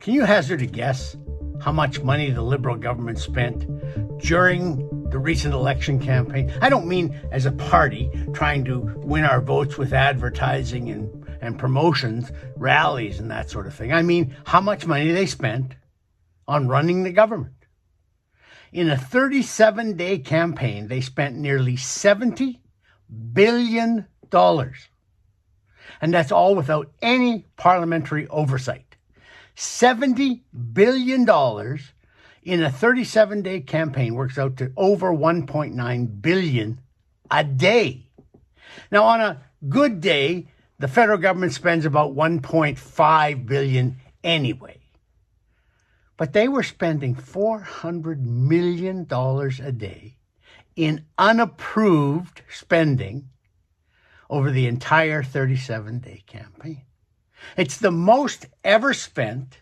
Can you hazard a guess how much money the Liberal government spent during the recent election campaign? I don't mean as a party trying to win our votes with advertising and promotions, rallies and that sort of thing. I mean how much money they spent on running the government. In a 37-day campaign, they spent nearly $70 billion. And that's all without any parliamentary oversight. $70 billion in a 37-day campaign works out to over $1.9 billion a day. Now, on a good day, the federal government spends about $1.5 billion anyway. But they were spending $400 million a day in unapproved spending over the entire 37-day campaign. It's the most ever spent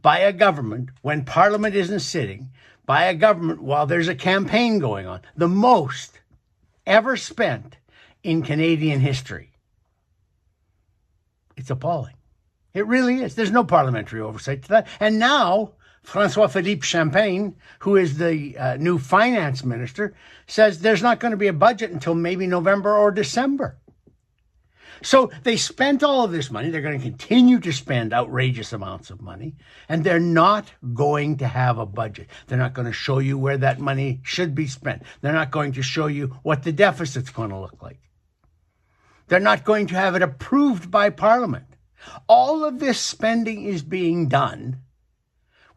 by a government when Parliament isn't sitting, by a government while there's a campaign going on. The most ever spent in Canadian history. It's appalling. It really is. There's no parliamentary oversight to that. And now, François-Philippe Champagne, who is the new finance minister, says there's not going to be a budget until maybe November or December. So they spent all of this money. They're going to continue to spend outrageous amounts of money, and they're not going to have a budget. They're not going to show you where that money should be spent. They're not going to show you what the deficit's going to look like. They're not going to have it approved by Parliament. All of this spending is being done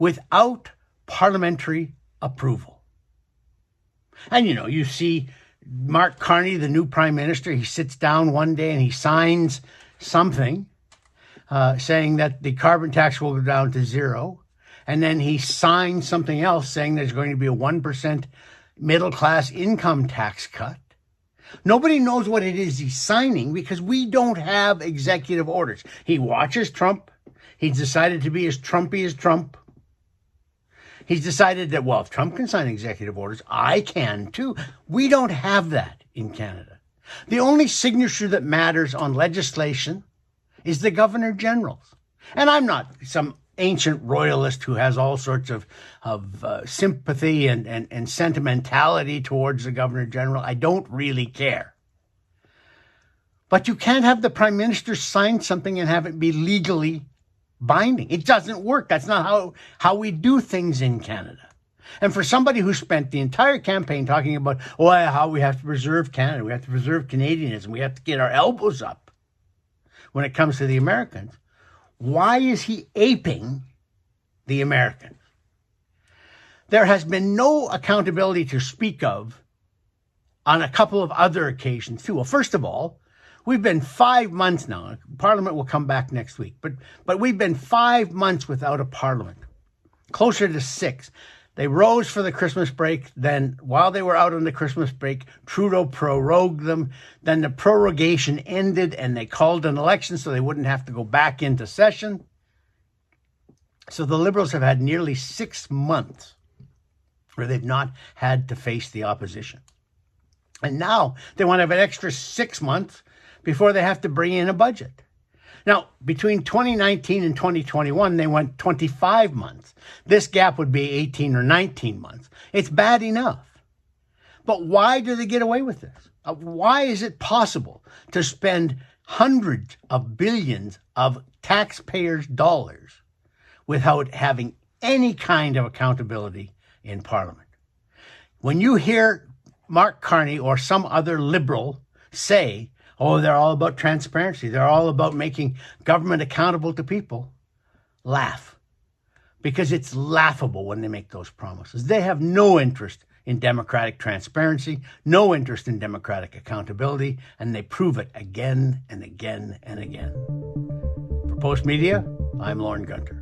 without parliamentary approval. And, you see Mark Carney, the new prime minister, he sits down one day and he signs something saying that the carbon tax will go down to zero. And then he signs something else saying there's going to be a 1% middle-class income tax cut. Nobody knows what it is he's signing because we don't have executive orders. He watches Trump. He's decided to be as Trumpy as Trump. He's decided that, well, if Trump can sign executive orders, I can too. We don't have that in Canada. The only signature that matters on legislation is the Governor General's. And I'm not some ancient royalist who has all sorts of sympathy and sentimentality towards the Governor General. I don't really care. But you can't have the Prime Minister sign something and have it be legally binding. It doesn't work. That's not how we do things in Canada. And for somebody who spent the entire campaign talking about, how we have to preserve Canada, we have to preserve Canadianism, we have to get our elbows up when it comes to the Americans, why is he aping the Americans? There has been no accountability to speak of on a couple of other occasions too. Well, first of all, we've been 5 months now. Parliament will come back next week. But we've been 5 months without a parliament, closer to 6. They rose for the Christmas break. Then while they were out on the Christmas break, Trudeau prorogued them. Then the prorogation ended and they called an election so they wouldn't have to go back into session. So the Liberals have had nearly 6 months where they've not had to face the opposition. And now they want to have an extra 6 months before they have to bring in a budget. Now, between 2019 and 2021, they went 25 months. This gap would be 18 or 19 months. It's bad enough. But why do they get away with this? Why is it possible to spend hundreds of billions of taxpayers' dollars without having any kind of accountability in Parliament? When you hear Mark Carney or some other Liberal say, they're all about transparency, they're all about making government accountable to people, laugh. Because it's laughable when they make those promises. They have no interest in democratic transparency, no interest in democratic accountability, and they prove it again and again and again. For Post Media, I'm Lorne Gunter.